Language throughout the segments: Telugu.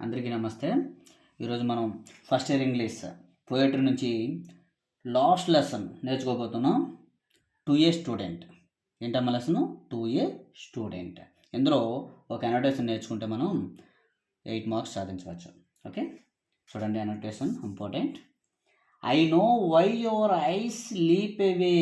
అందరికీ నమస్తే. ఈరోజు మనం ఫస్ట్ ఇయర్ ఇంగ్లీష్ పోయట్రీ నుంచి లాస్ట్ లెసన్ నేర్చుకోబోతున్నాం. 2A student. ఏంటమ్మా లెసన్? 2A student. ఇందులో ఒక అనోటేషన్ నేర్చుకుంటే మనం 8 మార్క్స్ సాధించవచ్చు. ఓకే, చూడండి annotation important. I know why your eyes leap away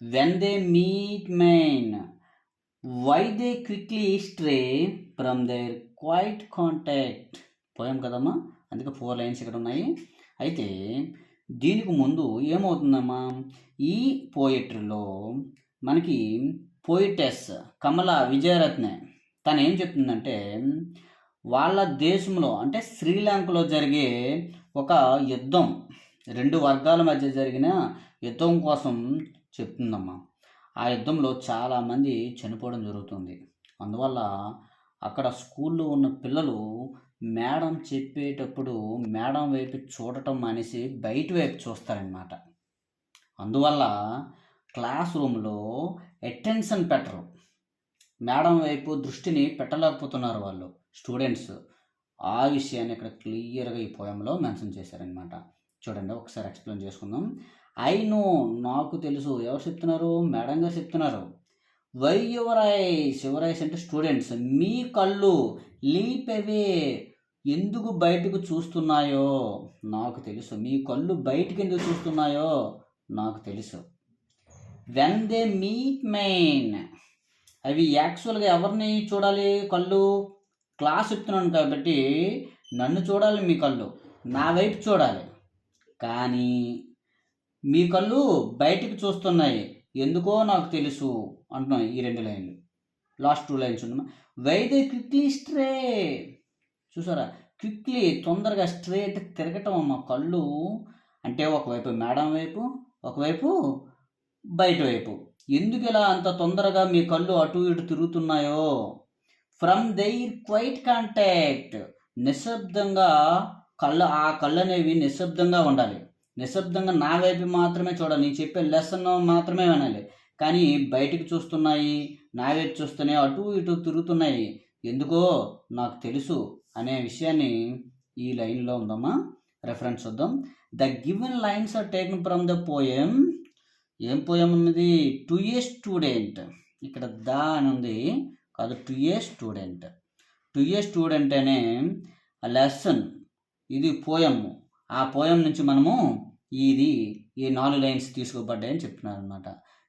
when they meet mine, why they quickly stray from their quite contact. Poem కదమ్మా, అందుకే 4 లైన్స్ ఇక్కడ ఉన్నాయి. అయితే దీనికి ముందు ఏమవుతుందమ్మా, ఈ పోయిటరీలో మనకి పోయిటెస్ కమల విజయరత్నే తను ఏం చెప్తుందంటే, వాళ్ళ దేశంలో అంటే శ్రీలంకలో జరిగే ఒక యుద్ధం, 2 వర్గాల మధ్య జరిగిన యుద్ధం కోసం చెప్తుందమ్మా. ఆ యుద్ధంలో చాలామంది చనిపోవడం జరుగుతుంది. అందువల్ల అక్కడ స్కూల్లో ఉన్న పిల్లలు మేడం చెప్పేటప్పుడు మేడం వైపు చూడటం మానేసి బయట వైపు చూస్తారనమాట. అందువల్ల క్లాస్ రూమ్లో అటెన్షన్ పెట్టరు, మేడం వైపు దృష్టిని పెట్టలేకపోతున్నారు వాళ్ళు స్టూడెంట్స్. ఆ విషయాన్ని ఇక్కడ క్లియర్గా ఈ పోయంలో మెన్షన్ చేశారనమాట. చూడండి, ఒకసారి ఎక్స్ప్లెయిన్ చేసుకుందాం. ఐ నో, నాకు తెలుసు. ఎవరు చెప్తున్నారు? మేడం గారు చెప్తున్నారు. Why your eyes, your eyes అంటే స్టూడెంట్స్, మీ కళ్ళు లీప్ అవే, ఎందుకు బయటకు చూస్తున్నాయో నాకు తెలుసు. మీ కళ్ళు బయటికి ఎందుకు చూస్తున్నాయో నాకు తెలుసు. వెన్ దే మీట్ మైన్, అవి యాక్చువల్గా ఎవరిని చూడాలి? కళ్ళు. క్లాస్ చెప్తున్నాను కాబట్టి నన్ను చూడాలి, మీ కళ్ళు నా వైపు చూడాలి. కానీ మీ కళ్ళు బయటికి చూస్తున్నాయి, ఎందుకో నాకు తెలుసు అంటున్నాం. ఈ 2 లైన్లు, లాస్ట్ 2 లైన్స్ ఉన్నామా. వై దే క్విక్లీ స్ట్రే, చూసారా? క్విక్లీ తొందరగా, స్ట్రే అంటే తిరగటం అమ్మ. కళ్ళు అంటే ఒకవైపు మేడం వైపు, ఒకవైపు బయట వైపు. ఎందుకు ఇలా అంత తొందరగా మీ కళ్ళు అటు ఇటు తిరుగుతున్నాయో? ఫ్రమ్ దెయిర్ క్వైట్ కాంటాక్ట్, నిశ్శబ్దంగా ఆ కళ్ళు అనేవి నిశ్శబ్దంగా ఉండాలి. నిశ్శబ్దంగా నా వైపు మాత్రమే చూడాలి, నేను చెప్పే లెసన్ మాత్రమే వినాలి. కానీ బయటికి చూస్తున్నాయి, నా వైపు చూస్తూనే అటు ఇటు తిరుగుతున్నాయి, ఎందుకో నాకు తెలుసు అనే విషయాన్ని ఈ లైన్లో ఉందమ్మా. రెఫరెన్స్ చూద్దాం. The given lines are taken from the poem. ఏం పోయం ఉన్నది? 2A student. ఇక్కడ ద అని ఉంది కాదు, 2A స్టూడెంట్. 2A స్టూడెంట్ అనే లెసన్, ఇది పోయం. ఆ పోయం నుంచి మనము ఈ 4 లైన్స్ తీసుకోబడ్డాయని చెప్తున్నారు అనమాట.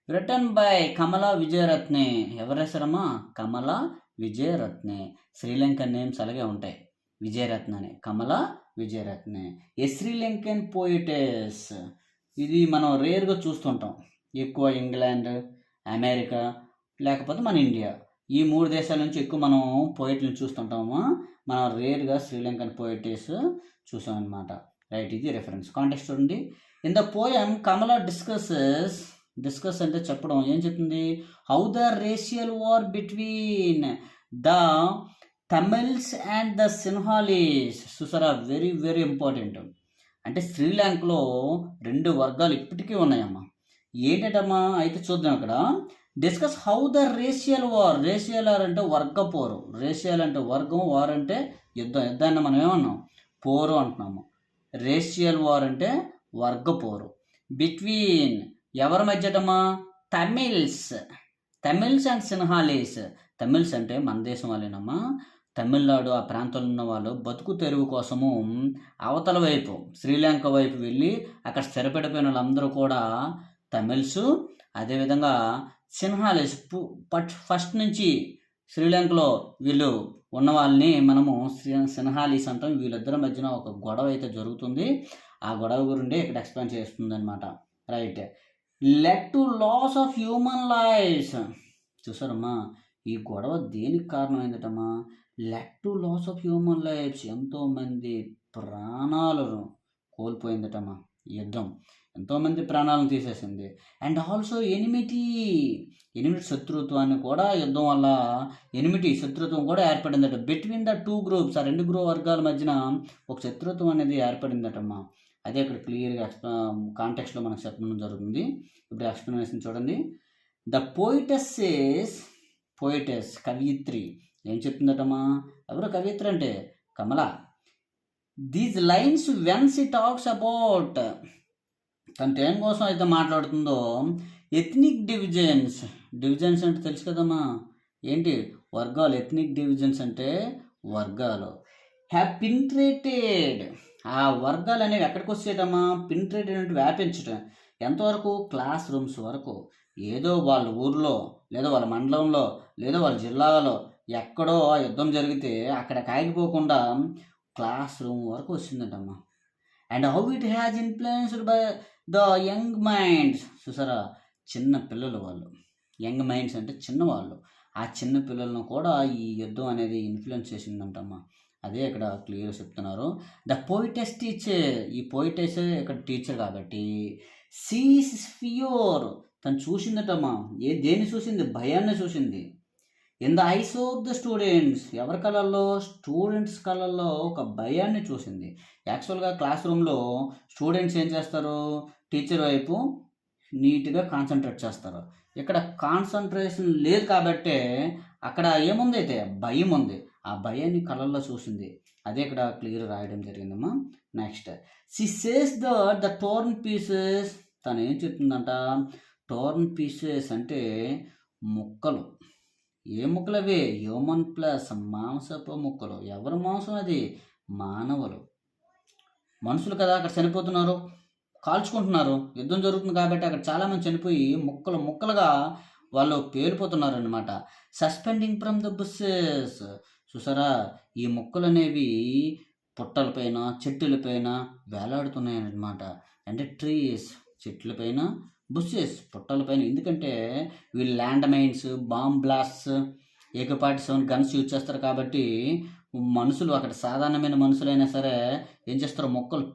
Written by Kamala Wijeratne. ఎవరు రాశారమ్మా? కమల విజయరత్నే. శ్రీలంకన్ నేమ్స్ అలాగే ఉంటాయి, విజయరత్న అని. కమల విజయరత్నే. ఏ శ్రీలంకన్ పోయిటెస్. ఇది మనం రేర్గా చూస్తుంటాం, ఎక్కువ ఇంగ్లాండ్, అమెరికా, లేకపోతే మన ఇండియా. ఈ 3 దేశాల నుంచి ఎక్కువ మనం పోయిట్లను చూస్తుంటాము. మనం రేర్గా శ్రీలంకన్ పోయిటెస్ చూసాం అనమాట. రైట్, ఇది రెఫరెన్స్. కాంటెక్స్ట్ చూడండి. In the poem Kamala discuss అంటే చెప్పడం. ఏం చెప్తుంది? How the racial war between the Tamils and the Sinhalese. చూసారా, వెరీ వెరీ ఇంపార్టెంట్. అంటే శ్రీలంకలో 2 వర్గాలు ఇప్పటికీ ఉన్నాయమ్మా. ఏంటమ్మా? అయితే చూద్దాం ఇక్కడ. Discuss how the racial war. Racial war అంటే వర్గ పోరు. రేషియల్ అంటే వర్గం, వార్ అంటే యుద్ధం. యుద్ధాన్ని మనం ఏమన్నాం? పోరు అంటున్నాము. రేషియల్ వార్ అంటే వర్గ పోరు. బిట్వీన్ ఎవరి మధ్యటమా? తమిళ్స్ అండ్ సిన్హాలీస్. తమిళ్స్ అంటే మన దేశం వాళ్ళేనమ్మా. తమిళనాడు ఆ ప్రాంతంలో ఉన్న వాళ్ళు బతుకు తెరువు కోసము అవతల వైపు శ్రీలంక వైపు వెళ్ళి అక్కడ స్థిరపడిపోయిన వాళ్ళందరూ కూడా తమిళ్స్. అదేవిధంగా సిన్హాలీస్ ఫస్ట్ నుంచి శ్రీలంకలో వీళ్ళు ఉన్న వాళ్ళని మనము సిన్హాలీస్ అంటాం. వీళ్ళిద్దరి మధ్యన ఒక గొడవ అయితే జరుగుతుంది. ఆ గొడవ గురించి ఇక్కడ ఎక్స్ప్లెయిన్ చేస్తుంది అనమాట. Right. Led to loss of human lives. చూసారమ్మా, ఈ గొడవ దేనికి కారణమైందటమ్మా? Led to loss of human lives. ఎంతోమంది ప్రాణాలను కోల్పోయిందటమ్మా ఈ యుద్ధం. ఎంతోమంది ప్రాణాలను తీసేసింది. అండ్ ఆల్సో ఎనిమిటీ, శత్రుత్వాన్ని కూడా, యుద్ధం వల్ల శత్రుత్వం కూడా ఏర్పడిందట. బిట్వీన్ ద 2 గ్రూప్స్, ఆ 2 వర్గాల మధ్యన ఒక శత్రుత్వం అనేది ఏర్పడిందటమ్మా. అదే ఇక్కడ క్లియర్గా కాంటెక్స్ట్లో మనకు చెప్పడం జరుగుతుంది. ఇప్పుడు ఎక్స్ప్లెనేషన్ చూడండి. ద పోయిటెస్ కవియిత్రి ఏం చెప్తుందటమ్మా? ఎవరు కవియిత్రి అంటే? Kamala. These lines when she talks about, తను దేని కోసం అయితే మాట్లాడుతుందో, ఎథ్నిక్ డివిజన్స్. డివిజన్స్ అంటే తెలుసు కదమ్మా, ఏంటి వర్గాలు. ఎథ్నిక్ డివిజన్స్ అంటే వర్గాలు. హ్యావ్ పిన్ట్రేటెడ్, ఆ వర్గాలు అనేవి ఎక్కడికి వచ్చేటమ్మా, పిన్ట్రేటెడ్ అంటే వ్యాపించడం. ఎంతవరకు? క్లాస్ రూమ్స్ వరకు. ఏదో వాళ్ళ ఊర్లో, లేదా వాళ్ళ మండలంలో, లేదా వాళ్ళ జిల్లాలో ఎక్కడో యుద్ధం జరిగితే అక్కడ కాగిపోకుండా క్లాస్ రూమ్ వరకు వచ్చిందంటమ్మా. And how it has influenced by the young minds. చూసారా, చిన్న పిల్లలు వాళ్ళు. యంగ్ మైండ్స్ అంటే చిన్నవాళ్ళు. ఆ చిన్న పిల్లలను కూడా ఈ యుద్ధం అనేది ఇన్ఫ్లుయెన్స్ చేసిందంటమ్మా. అదే ఇక్కడ క్లియర్ చెప్తున్నారు. ద పోయిటెస్ టీచర్, ఈ పోయిటెస్ ఇక్కడ టీచర్ కాబట్టి, సీస్ ఫియోర్, తను చూసిందటమ్మా. దేన్ని చూసింది? భయాన్ని చూసింది. In the eyes of the students, ఎవరి కళల్లో? స్టూడెంట్స్ కళల్లో ఒక భయాన్ని చూసింది. యాక్చువల్గా క్లాస్ రూమ్లో స్టూడెంట్స్ ఏం చేస్తారు? టీచర్ వైపు నీట్గా కాన్సన్ట్రేట్ చేస్తారు. ఇక్కడ కాన్సన్ట్రేషన్ లేదు కాబట్టే అక్కడ ఏముంది అయితే భయం ఉంది. ఆ భయాన్ని కళల్లో చూసింది. అదే ఇక్కడ క్లియర్ రాయడం జరిగిందమ్మా. Next, she says the torn pieces, తను ఏం చెప్తుందంట? టోర్న్ పీసెస్ అంటే ముక్కలు. ఏ ముక్కలు అవి? హ్యూమన్ ప్లస్, మాంసపు ముక్కలు. ఎవరి మాంసం అది? మానవులు, మనుషులు కదా. అక్కడ చనిపోతున్నారు, కాల్చుకుంటున్నారు, యుద్ధం జరుగుతుంది కాబట్టి అక్కడ చాలామంది చనిపోయి ముక్కలు ముక్కలుగా వాళ్ళు పేలిపోతున్నారు అనమాట. సస్పెండింగ్ ఫ్రమ్ ద బుషెస్, చూసారా, ఈ ముక్కలు అనేవి పుట్టలపైన, చెట్టులపైన వేలాడుతున్నాయి అన్నమాట. అంటే ట్రీస్, చెట్లపైన, బుషెస్, పుట్టలపైన. ఎందుకంటే వీళ్ళు land mines, bomb blasts, AK-47 guns use చేస్తారు కాబట్టి మనుషులు, అక్కడ సాధారణమైన మనుషులైనా సరే ఏం చేస్తారు? మొక్కలు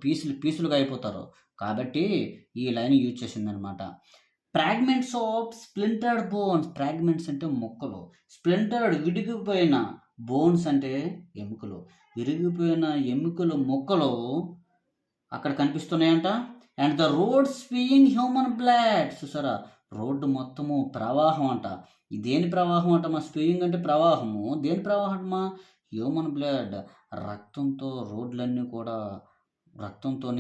పీసులుగా అయిపోతారు. కాబట్టి ఈ లైన్ యూజ్ చేసిందనమాట. ఫ్రాగ్మెంట్స్ ఆఫ్ స్ప్లింటర్డ్ బోన్స్, ఫ్రాగ్మెంట్స్ అంటే మొక్కలు, స్ప్లింటర్డ్ విడిగిపోయిన, బోన్స్ అంటే ఎముకలు. విరిగిపోయిన ఎముకలు, మొక్కలు అక్కడ కనిపిస్తున్నాయంట. And the road spewing human blood, చూసారా, రోడ్డు మొత్తము ప్రవాహం అంట. దేని ప్రవాహం అంట? మా స్పీయింగ్ అంటే ప్రవాహము. దేని ప్రవాహం అంటమా? Human blood. రక్తంతో రోడ్లన్నీ కూడా రక్తంతో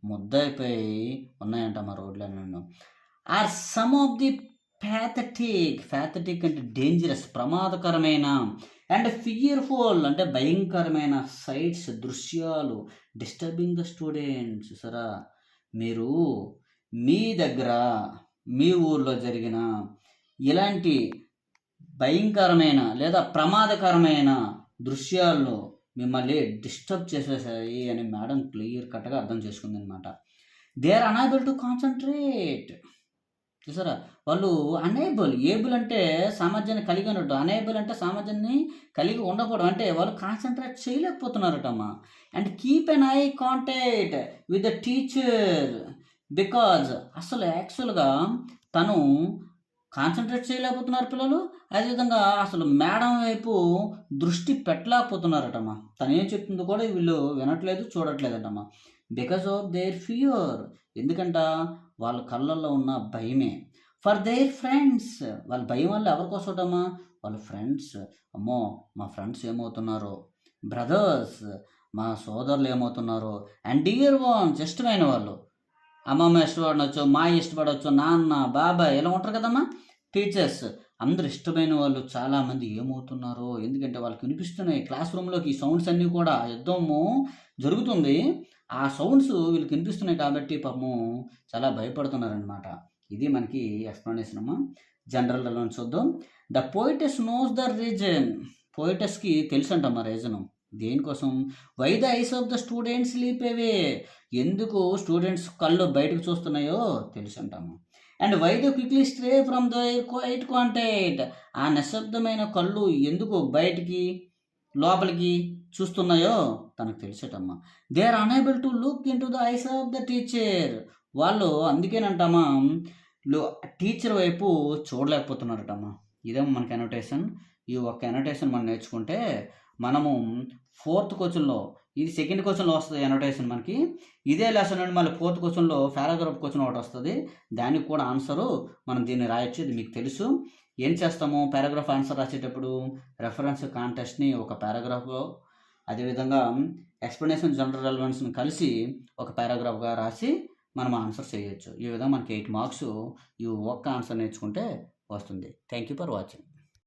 ముద్దయిపోయి ఉన్నాయంట మా రోడ్లన్నీ. Are some of the pathetic అంటే డేంజరస్, ప్రమాదకరమైన, అండ్ ఫియర్ఫుల్ అంటే భయంకరమైన సైట్స్, దృశ్యాలు, డిస్టర్బింగ్ ద స్టూడెంట్స్. సరా, మీరు మీ దగ్గర, మీ ఊర్లో జరిగిన ఇలాంటి భయంకరమైన లేదా ప్రమాదకరమైన దృశ్యాలను మిమ్మల్ని డిస్టర్బ్ చేసేసాయి అని మేడం క్లియర్ కట్గా అర్థం చేసుకుంది అనమాట. They are unable to concentrate. చూసారా, వాళ్ళు ఏబుల్ అంటే సామర్థ్యాన్ని కలిగి ఉన్నట్టు, అనేబుల్ అంటే సామర్థ్యాన్ని కలిగి ఉండకూడదు, అంటే వాళ్ళు కాన్సన్ట్రేట్ చేయలేకపోతున్నారటమ్మా. And keep an eye contact with the teacher because, అసలు యాక్చువల్గా తను కాన్సన్ట్రేట్ చేయలేకపోతున్నారు పిల్లలు. అదేవిధంగా అసలు మేడం వైపు దృష్టి పెట్టలేకపోతున్నారటమ్మా. తను ఏం చెప్తుందో కూడా వీళ్ళు వినట్లేదు, చూడట్లేదటమ్మా. బికాస్ ఆఫ్ దేర్ ఫియర్, ఎందుకంట వాళ్ళ కళ్ళల్లో ఉన్న భయమే. ఫర్ దేర్ ఫ్రెండ్స్, వాళ్ళ భయం వల్ల ఎవరికోసమటమ్మా? వాళ్ళ ఫ్రెండ్స్. అమ్మో, మా ఫ్రెండ్స్ ఏమవుతున్నారు, బ్రదర్స్, మా సోదరులు ఏమవుతున్నారు, అండ్ డియర్ వన్స్, ఇష్టమైన వాళ్ళు, అమ్మమ్మ ఇష్టపడవచ్చు, మా ఇష్టపడవచ్చు, నాన్న, బాబాయ్ ఇలా ఉంటారు కదమ్మా, టీచర్స్, అందరు ఇష్టమైన వాళ్ళు చాలామంది ఏమవుతున్నారో. ఎందుకంటే వాళ్ళకి వినిపిస్తున్నాయి క్లాస్ రూమ్లోకి ఈ సౌండ్స్ అన్నీ కూడా, యుద్ధము జరుగుతుంది, ఆ సౌండ్స్ వీళ్ళకి వినిపిస్తున్నాయి కాబట్టి పాపము చాలా భయపడుతున్నారనమాట. ఇది మనకి ఎక్స్ప్లెనేషన్ అమ్మా. జనరల్లో చూద్దాం. The poetess knows the reason, పోయిటెస్కి తెలుసు అంటమ్మా రీజను. దేనికోసం? Why the eyes of the students sleep away, ఎందుకు స్టూడెంట్స్ కళ్ళు బయటకు చూస్తున్నాయో తెలుసు అంటాము. And why they quickly stray from the quiet contact, ఆ నిశ్శబ్దమైన కళ్ళు ఎందుకు బయటికి లోపలికి చూస్తున్నాయో తనకు తెలిసేటమ్మా. They are unable to look into the eyes of the teacher, వాళ్ళు అందుకేనంటామా టీచర్ వైపు చూడలేకపోతున్నారటమ్మా. ఇదేమో మనకి అనోటేషన్. ఈ ఒక్క అనోటేషన్ మనం నేర్చుకుంటే మనము 4th క్వశ్చన్లో, ఇది 2nd క్వశ్చన్లో వస్తుంది అనోటేషన్ మనకి. ఇదే లెసన్ నుండి మళ్ళీ 4th క్వశ్చన్లో పారాగ్రాఫ్ క్వశ్చన్ ఒకటి వస్తుంది, దానికి కూడా ఆన్సరు మనం దీన్ని రాయొచ్చు. ఇది మీకు తెలుసు. ఏం చేస్తాము పారాగ్రాఫ్ ఆన్సర్ రాసేటప్పుడు? రెఫరెన్స్ కాంటెస్ట్ని ఒక పారాగ్రాఫ్లో అదేవిధంగా ఎక్స్ప్లెనేషన్ జనరల్ రెలవెన్స్ని కలిసి ఒక పారాగ్రాఫ్గా రాసి మనం ఆన్సర్ చేయొచ్చు. ఈ విధంగా మనకి 8 మార్క్స్ ఈ ఒక్క ఆన్సర్ నేర్చుకుంటే వస్తుంది. Thank you for watching.